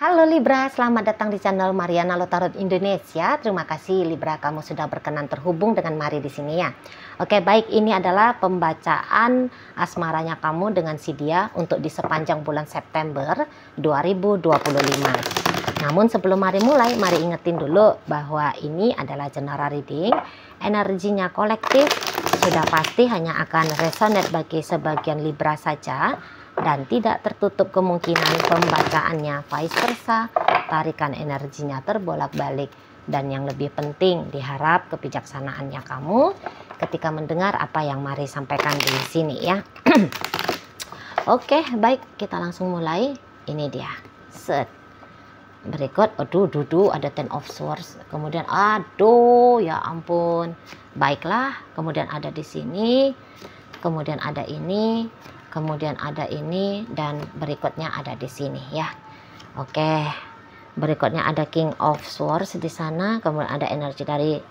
Halo Libra, selamat datang di channel Mariana Lotarot Indonesia. Terima kasih Libra, kamu sudah berkenan terhubung dengan Mari di sini ya. Oke, baik, ini adalah pembacaan asmaranya kamu dengan si dia untuk di sepanjang bulan September 2025. Namun sebelum Mari mulai, Mari ingetin dulu bahwa ini adalah general reading. Energinya kolektif sudah pasti hanya akan resonate bagi sebagian Libra saja. Dan tidak tertutup kemungkinan pembacaannya vice versa, tarikan energinya terbolak-balik. Dan yang lebih penting, diharap kebijaksanaannya kamu ketika mendengar apa yang Mari sampaikan di sini ya. Oke, baik, kita langsung mulai. Ini dia. Set. Berikut, aduh, ada Ten of Swords. Kemudian, aduh, ya ampun. Baiklah, kemudian ada di sini. Kemudian ada ini. Kemudian ada ini dan berikutnya ada di sini ya. Oke. Berikutnya ada King of Swords di sana, kemudian ada energi dari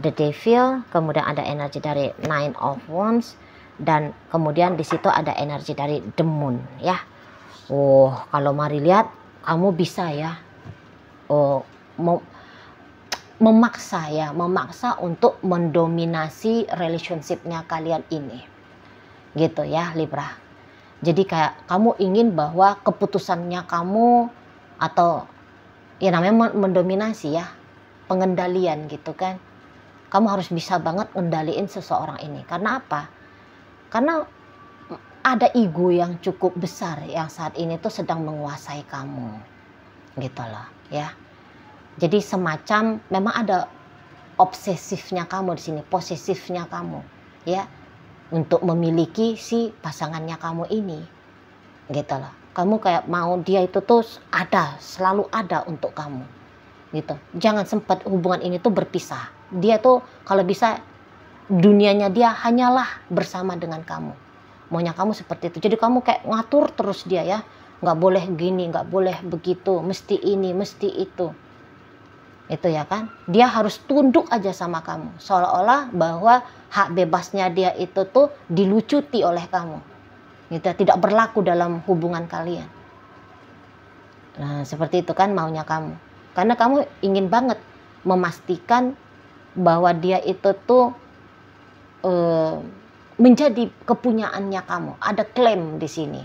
The Devil, kemudian ada energi dari Nine of Wands dan kemudian di situ ada energi dari The Moon ya. Oh, kalau Mari lihat kamu bisa ya. Oh, memaksa untuk mendominasi relationship-nya kalian ini. Gitu ya Libra. Jadi kayak kamu ingin bahwa keputusannya kamu atau ya namanya mendominasi ya, pengendalian gitu kan. Kamu harus bisa banget ngendaliin seseorang ini. Karena apa? Karena ada ego yang cukup besar yang saat ini tuh sedang menguasai kamu. Gitu loh ya. Jadi semacam memang ada obsesifnya kamu di sini, posesifnya kamu ya. Untuk memiliki si pasangannya kamu ini gitu loh. Kamu kayak mau dia itu tuh ada, selalu ada untuk kamu gitu. Jangan sempat hubungan ini tuh berpisah. Dia tuh kalau bisa dunianya dia hanyalah bersama dengan kamu. Maunya kamu seperti itu. Jadi kamu kayak ngatur terus dia ya. Nggak boleh gini, nggak boleh begitu, mesti ini, mesti itu. Itu ya kan, dia harus tunduk aja sama kamu, seolah-olah bahwa hak bebasnya dia itu tuh dilucuti oleh kamu gitu, tidak berlaku dalam hubungan kalian. Nah seperti itu kan maunya kamu, karena kamu ingin banget memastikan bahwa dia itu tuh menjadi kepunyaannya kamu, ada klaim di sini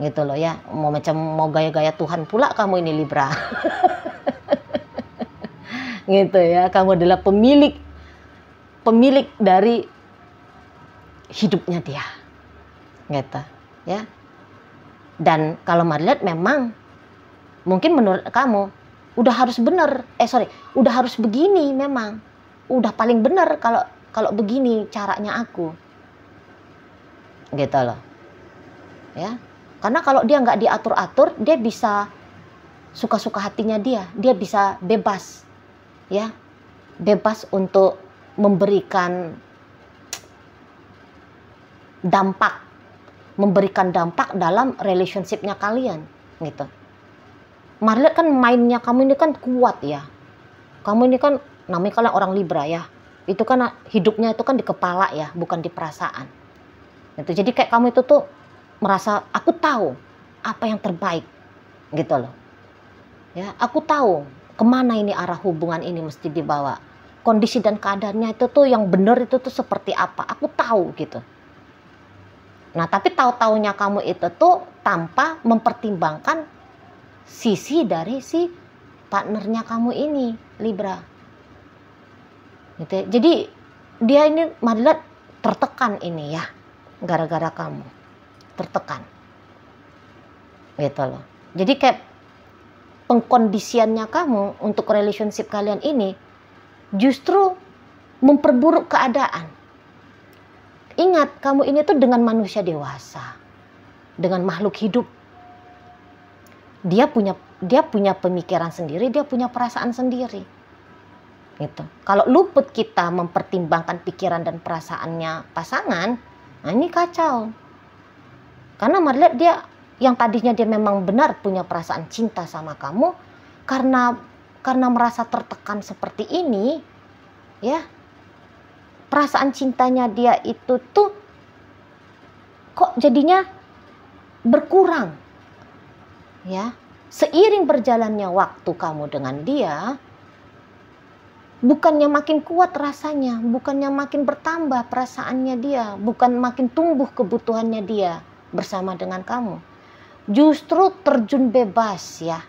gitu loh ya. Mau gaya-gaya Tuhan pula kamu ini Libra. Gitu ya, kamu adalah pemilik dari hidupnya dia gitu ya. Dan kalau Mari lihat memang mungkin menurut kamu udah harus bener, udah harus begini, memang udah paling bener kalau begini caranya aku gitu loh ya. Karena kalau dia nggak diatur-atur, dia bisa suka-suka hatinya dia bisa bebas ya, bebas untuk memberikan dampak dalam relationship-nya kalian gitu. Mari lihat kan mainnya kamu ini kan kuat ya. Kamu ini kan namanya kalian orang Libra ya. Itu kan hidupnya itu kan di kepala ya, bukan di perasaan. Gitu. Jadi kayak kamu itu tuh merasa aku tahu apa yang terbaik gitu loh. Ya, aku tahu kemana ini arah hubungan ini mesti dibawa. Kondisi dan keadaannya itu tuh yang benar itu tuh seperti apa. Aku tahu gitu. Nah tapi tahu-taunya kamu itu tuh tanpa mempertimbangkan sisi dari si partnernya kamu ini Libra. Gitu. Jadi dia ini Mari lihat tertekan ini ya. Gara-gara kamu. Tertekan. Gitu loh. Jadi kayak pengkondisiannya kamu untuk relationship kalian ini justru memperburuk keadaan. Ingat, kamu ini tuh dengan manusia dewasa, dengan makhluk hidup. Dia punya pemikiran sendiri, dia punya perasaan sendiri. Gitu. Kalau luput kita mempertimbangkan pikiran dan perasaannya pasangan, nah ini kacau. Karena Mari lihat dia yang tadinya dia memang benar punya perasaan cinta sama kamu, karena merasa tertekan seperti ini ya, perasaan cintanya dia itu tuh kok jadinya berkurang ya. seiring berjalannya waktu kamu dengan dia, bukannya makin kuat rasanya, bukannya makin bertambah perasaannya dia, bukan makin tumbuh kebutuhannya dia bersama dengan kamu. Justru terjun bebas ya.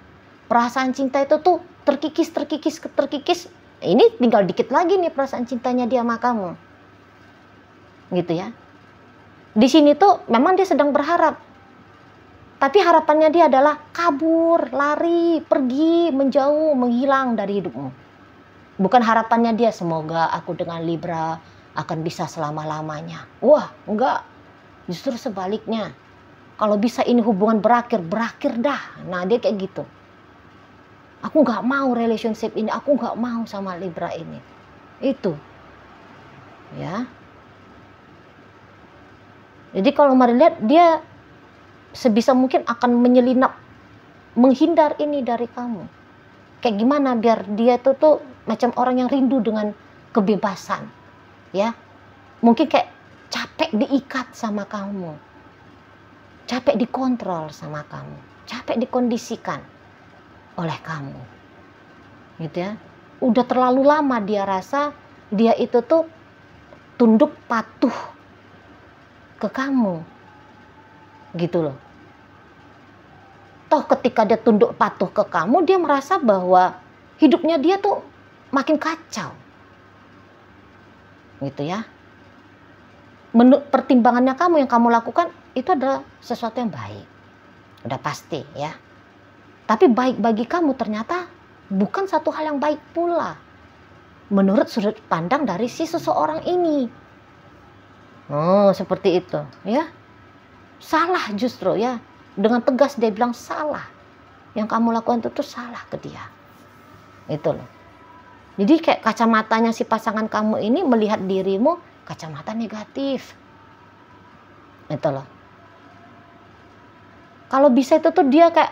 Perasaan cinta itu tuh terkikis. Ini tinggal dikit lagi nih perasaan cintanya dia sama kamu. Gitu ya. Di sini tuh memang dia sedang berharap. Tapi harapannya dia adalah kabur, lari, pergi, menjauh, menghilang dari hidupmu. Bukan harapannya dia semoga aku dengan Libra akan bisa selama-lamanya. Wah, enggak. Justru sebaliknya. Kalau bisa ini hubungan berakhir dah. Nah, dia kayak gitu. Aku enggak mau relationship ini, aku enggak mau sama Libra ini. Itu. Ya. Jadi kalau mari lihat, dia sebisa mungkin akan menyelinap, menghindar ini dari kamu. Kayak gimana biar dia tuh macam orang yang rindu dengan kebebasan, ya. Mungkin kayak capek diikat sama kamu, capek dikontrol sama kamu, capek dikondisikan oleh kamu, gitu ya. Udah terlalu lama dia rasa dia itu tuh tunduk patuh ke kamu, gitu loh. Toh ketika dia tunduk patuh ke kamu, dia merasa bahwa hidupnya dia tuh makin kacau. Gitu ya. Menurut pertimbangannya kamu, yang kamu lakukan itu adalah sesuatu yang baik. Udah pasti ya. Tapi baik bagi kamu ternyata bukan satu hal yang baik pula. Menurut sudut pandang dari si seseorang ini. Oh, seperti itu ya. Salah justru ya. Dengan tegas dia bilang salah. Yang kamu lakukan itu tuh salah ke dia. Itu loh. Jadi kayak kacamatanya si pasangan kamu ini melihat dirimu kacamata negatif. Itu loh. Kalau bisa itu tuh dia kayak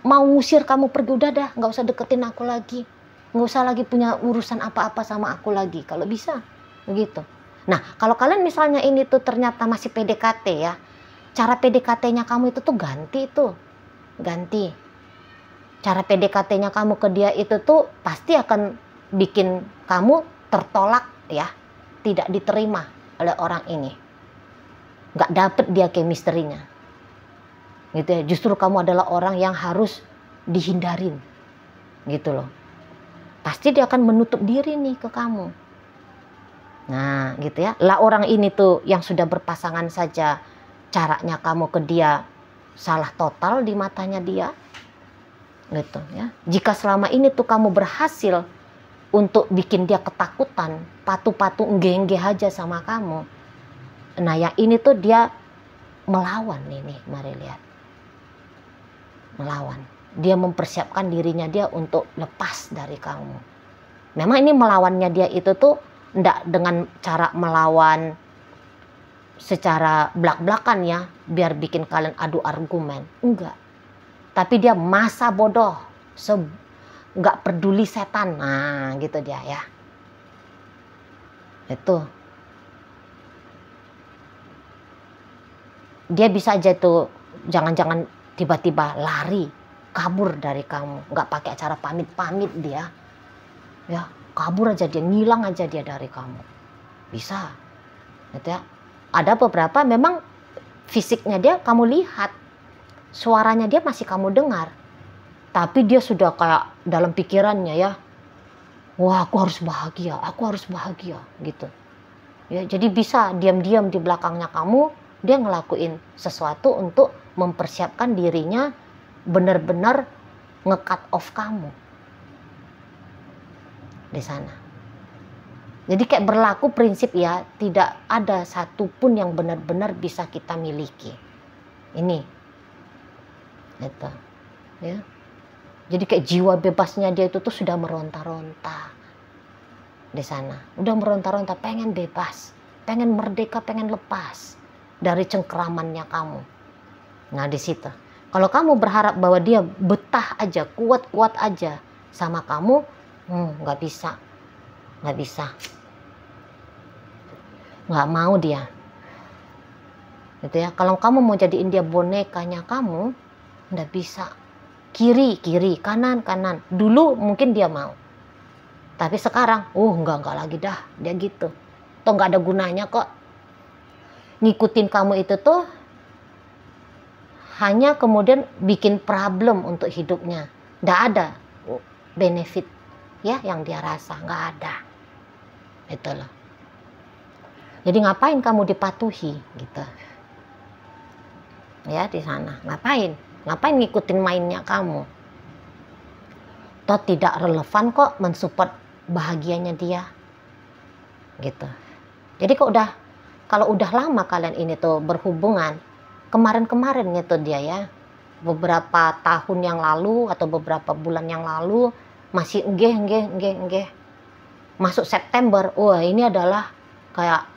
mau ngusir kamu pergi, udah dah, nggak usah deketin aku lagi. Nggak usah lagi punya urusan apa-apa sama aku lagi. Kalau bisa. Begitu. Nah, kalau kalian misalnya ini tuh ternyata masih PDKT ya. Cara PDKT-nya kamu itu tuh ganti tuh. Ganti. Cara PDKT-nya kamu ke dia itu tuh pasti akan bikin kamu tertolak ya. Tidak diterima oleh orang ini. Nggak dapet dia chemistry-nya. Gitu ya. Justru kamu adalah orang yang harus dihindarin. Gitu loh. Pasti dia akan menutup diri nih ke kamu. Nah gitu ya. Lah orang ini tuh yang sudah berpasangan saja caranya kamu ke dia salah total di matanya dia. Gitu ya. Jika selama ini tuh kamu berhasil untuk bikin dia ketakutan, patu-patu enggeh-enggeh aja sama kamu. Nah yang ini tuh dia melawan ini, mari lihat. Melawan. Dia mempersiapkan dirinya dia untuk lepas dari kamu. Memang ini melawannya dia itu tuh enggak dengan cara melawan secara belak-belakan ya, biar bikin kalian adu argumen. Enggak. Tapi dia masa bodoh. Enggak peduli setan. Nah gitu dia ya. Itu. Dia bisa aja tuh jangan-jangan tiba-tiba lari, kabur dari kamu. Enggak pakai cara pamit-pamit dia. Ya, kabur aja dia, ngilang aja dia dari kamu. Bisa. Gitu ya. Ada beberapa memang fisiknya dia kamu lihat, suaranya dia masih kamu dengar, tapi dia sudah kayak dalam pikirannya ya, wah aku harus bahagia gitu ya. Jadi bisa diam-diam di belakangnya kamu dia ngelakuin sesuatu untuk mempersiapkan dirinya benar-benar nge-cut off kamu di sana. Jadi kayak berlaku prinsip ya, tidak ada satupun yang benar-benar bisa kita miliki. Ini. Itu. Ya. Jadi kayak jiwa bebasnya dia itu tuh sudah meronta-ronta. Di sana. Udah meronta-ronta, pengen bebas. Pengen merdeka, pengen lepas. Dari cengkeramannya kamu. Nah di situ. Kalau kamu berharap bahwa dia betah aja, kuat-kuat aja sama kamu, nggak bisa. Nggak bisa. Nggak mau dia. Gitu ya. Kalau kamu mau jadiin dia bonekanya kamu, nggak bisa. kiri kiri, kanan kanan. Dulu mungkin dia mau, tapi sekarang enggak lagi dah, dia gitu. Toh nggak ada gunanya kok. Ngikutin kamu itu tuh hanya kemudian bikin problem untuk hidupnya. Nggak ada benefit ya yang dia rasa, nggak ada. Itulah. Jadi ngapain kamu dipatuhi gitu? Ya di sana ngapain ngikutin mainnya kamu? Toh tidak relevan kok mensupport bahagianya dia gitu. Jadi kalau udah lama kalian ini tuh berhubungan, kemarin gitu dia ya, beberapa tahun yang lalu atau beberapa bulan yang lalu masih enggeh, masuk September, wah ini adalah kayak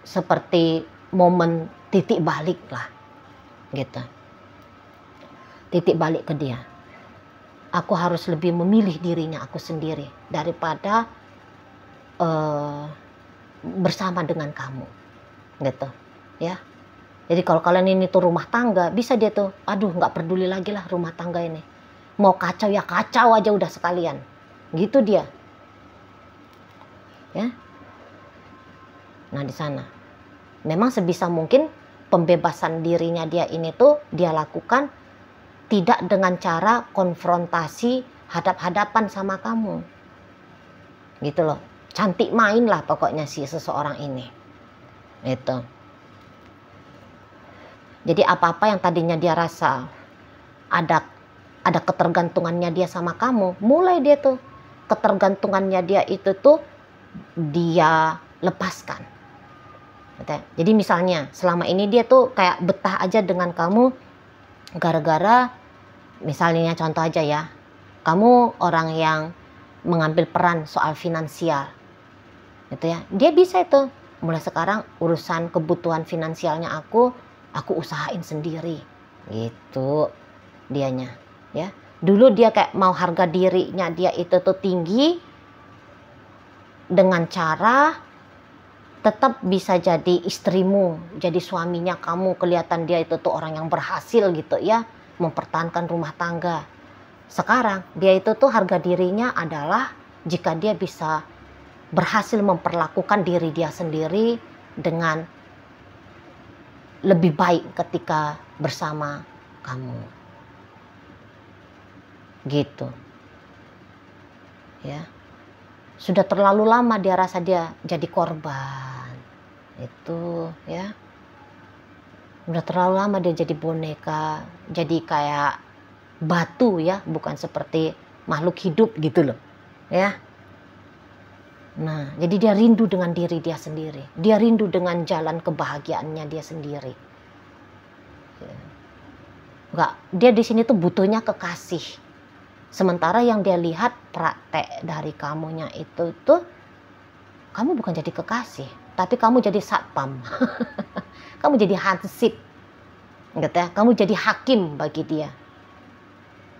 seperti momen titik balik lah gitu, titik balik ke dia. Aku harus lebih memilih dirinya aku sendiri daripada bersama dengan kamu gitu ya. Jadi kalau kalian ini tuh rumah tangga, bisa dia tuh nggak peduli lagi lah rumah tangga ini, mau kacau ya kacau aja udah sekalian gitu dia ya. Nah di sana memang sebisa mungkin pembebasan dirinya dia ini tuh dia lakukan tidak dengan cara konfrontasi hadap-hadapan sama kamu gitu loh. Cantik main lah pokoknya si seseorang ini itu. Jadi apa-apa yang tadinya dia rasa ada ketergantungannya dia sama kamu, mulai dia tuh ketergantungannya dia itu tuh dia lepaskan. Jadi misalnya selama ini dia tuh kayak betah aja dengan kamu gara-gara misalnya contoh aja ya, kamu orang yang mengambil peran soal finansial gitu ya. Dia bisa itu mulai sekarang urusan kebutuhan finansialnya aku usahain sendiri gitu dianya ya. Dulu dia kayak mau harga dirinya dia itu tuh tinggi dengan cara tetap bisa jadi istrimu, jadi suaminya kamu, kelihatan dia itu tuh orang yang berhasil gitu ya, mempertahankan rumah tangga. Sekarang dia itu tuh harga dirinya adalah jika dia bisa berhasil memperlakukan diri dia sendiri dengan lebih baik ketika bersama kamu gitu ya. Sudah terlalu lama dia rasa dia jadi korban itu ya. Udah terlalu lama dia jadi boneka, jadi kayak batu ya, bukan seperti makhluk hidup gitu loh ya. Nah, jadi dia rindu dengan diri dia sendiri. Dia rindu dengan jalan kebahagiaannya dia sendiri. Dia di sini tuh butuhnya kekasih. Sementara yang dia lihat praktek dari kamunya itu tuh, kamu bukan jadi kekasih, tapi kamu jadi satpam. Kamu jadi hansip. Gitu ya. Kamu jadi hakim bagi dia.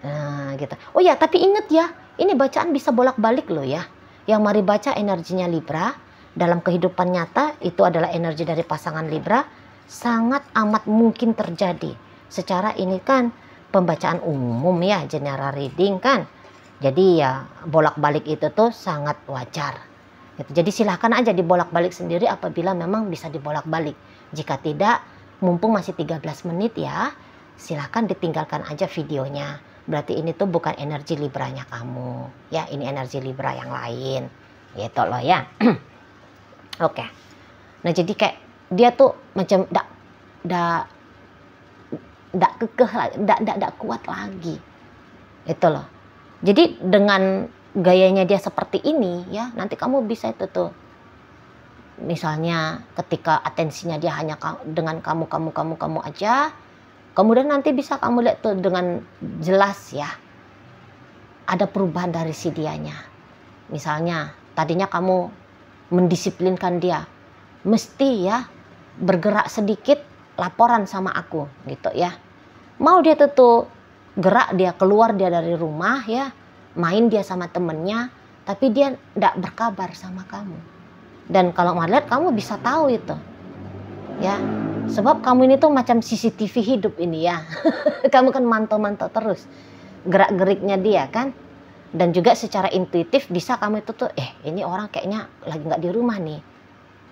Nah, gitu. Oh ya, tapi ingat ya, ini bacaan bisa bolak-balik loh ya. Yang mari baca energinya Libra dalam kehidupan nyata itu adalah energi dari pasangan Libra, sangat amat mungkin terjadi. Secara ini kan pembacaan umum ya, general reading kan. Jadi ya bolak-balik itu tuh sangat wajar. Jadi silahkan aja dibolak-balik sendiri apabila memang bisa dibolak-balik. Jika tidak, mumpung masih 13 menit ya, silahkan ditinggalkan aja videonya. Berarti ini tuh bukan energi Libranya kamu. Ya, ini energi Libra yang lain. Gitu loh ya. Oke. Nah, jadi kayak dia tuh macam nggak kekeh lagi, nggak kuat lagi. Itu loh. Jadi dengan gayanya dia seperti ini ya, nanti kamu bisa itu tuh. Misalnya ketika atensinya dia hanya dengan kamu aja, kemudian nanti bisa kamu lihat tuh dengan jelas ya, ada perubahan dari si dianya. Misalnya tadinya kamu mendisiplinkan dia, mesti ya bergerak sedikit laporan sama aku gitu ya. Mau dia tuh gerak, dia keluar dia dari rumah ya, main dia sama temennya, tapi dia tidak berkabar sama kamu. Dan kalau melihat kamu bisa tahu itu ya, Sebab kamu ini tuh macam CCTV hidup ini ya. Kamu kan mantau-mantau terus gerak-geriknya dia kan. Dan juga secara intuitif bisa kamu itu tuh, ini orang kayaknya lagi nggak di rumah nih.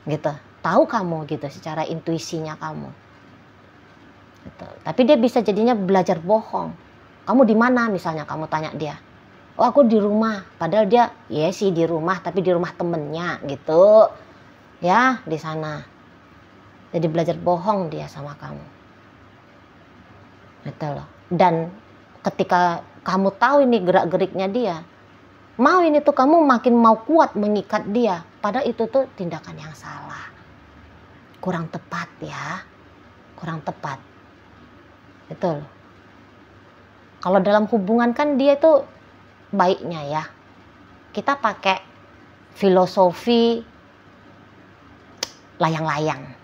Gitu. Tahu kamu gitu secara intuisinya kamu. Gitu. Tapi dia bisa jadinya belajar bohong. Kamu di mana misalnya kamu tanya dia. Oh aku di rumah. Padahal dia ya sih di rumah tapi di rumah temennya gitu. Ya di sana. Jadi belajar bohong dia sama kamu. Gitu loh. Dan ketika kamu tahu ini gerak-geriknya dia, mau ini tuh kamu makin mau kuat mengikat dia. Padahal itu tuh tindakan yang salah. Kurang tepat ya. Kurang tepat. Itu loh. Kalau dalam hubungan kan dia itu baiknya ya. Kita pakai filosofi layang-layang.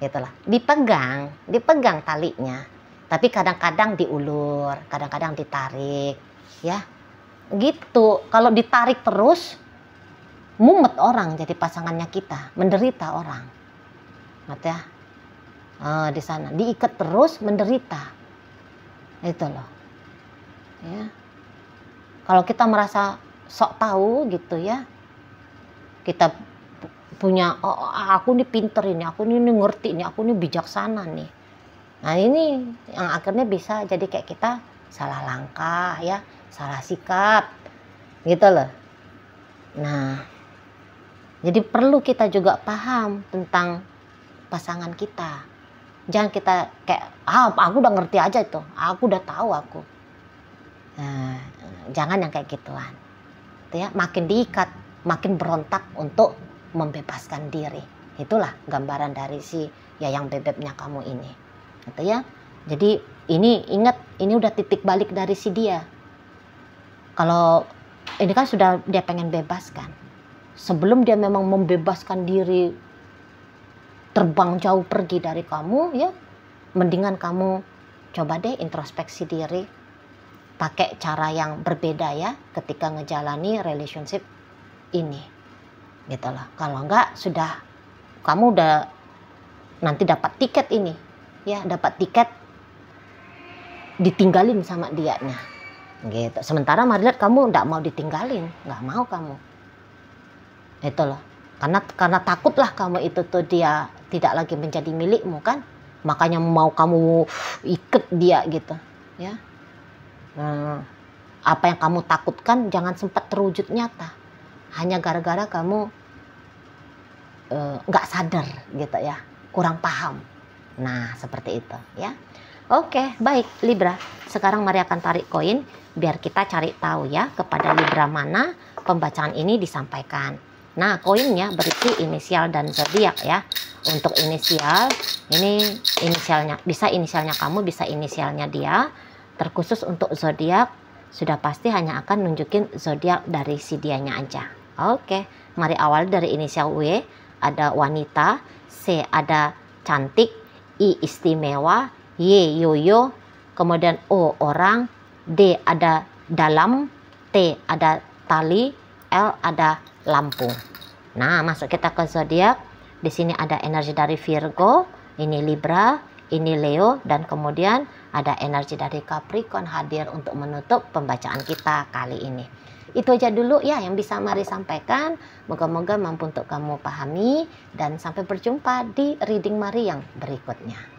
Gitulah. Dipegang talinya. Tapi kadang-kadang diulur, kadang-kadang ditarik, ya. Gitu. Kalau ditarik terus, mumet orang jadi pasangannya kita, menderita orang. Ngerti ya? Di sana diikat terus menderita. Itu loh. Ya. Kalau kita merasa sok tahu gitu ya. Kita punya aku ini pinter ini, aku ini ngerti ini, aku ini bijaksana nih. Nah ini yang akhirnya bisa jadi kayak kita salah langkah ya, salah sikap gitu loh. Nah jadi perlu kita juga paham tentang pasangan kita. Jangan kita kayak aku udah ngerti aja itu, aku udah tahu aku. Nah, jangan yang kayak gituan. Itu ya, makin diikat, makin berontak untuk membebaskan diri. Itulah gambaran dari si yayang bebeknya kamu ini. Gitu ya. Jadi ini ingat, ini udah titik balik dari si dia. Kalau ini kan sudah dia pengen bebaskan. Sebelum dia memang membebaskan diri, terbang jauh pergi dari kamu ya, mendingan kamu coba deh introspeksi diri, pakai cara yang berbeda ya ketika ngejalani relationship ini. Gitu loh. Kalau enggak sudah kamu udah nanti dapat tiket ini. Ya, dapat tiket ditinggalin sama dianya. Gitu. Sementara Marilet kamu enggak mau ditinggalin, enggak mau kamu. Itu loh. Karena takutlah kamu itu tuh dia tidak lagi menjadi milikmu kan. Makanya mau kamu ikat dia gitu, ya. Apa yang kamu takutkan jangan sempat terwujud nyata. Hanya gara-gara kamu nggak sadar gitu ya, kurang paham. Nah seperti itu ya. Oke baik Libra, sekarang mari akan tarik koin biar kita cari tahu ya kepada Libra mana pembacaan ini disampaikan. Nah koinnya berisi inisial dan zodiak ya. Untuk inisial ini inisialnya, bisa inisialnya kamu, bisa inisialnya dia. Terkhusus untuk zodiak sudah pasti hanya akan nunjukin zodiak dari si dianya aja. Oke, mari awal dari inisial W. Ada wanita, C ada cantik, I istimewa, Y yoyo, kemudian O orang, D ada dalam, T ada tali, L ada lampu. Nah, masuk kita ke zodiak. Di sini ada energi dari Virgo, ini Libra, ini Leo, dan kemudian ada energi dari Capricorn hadir untuk menutup pembacaan kita kali ini. Itu aja dulu ya yang bisa Mari sampaikan. Moga-moga mampu untuk kamu pahami dan sampai berjumpa di reading Mari yang berikutnya.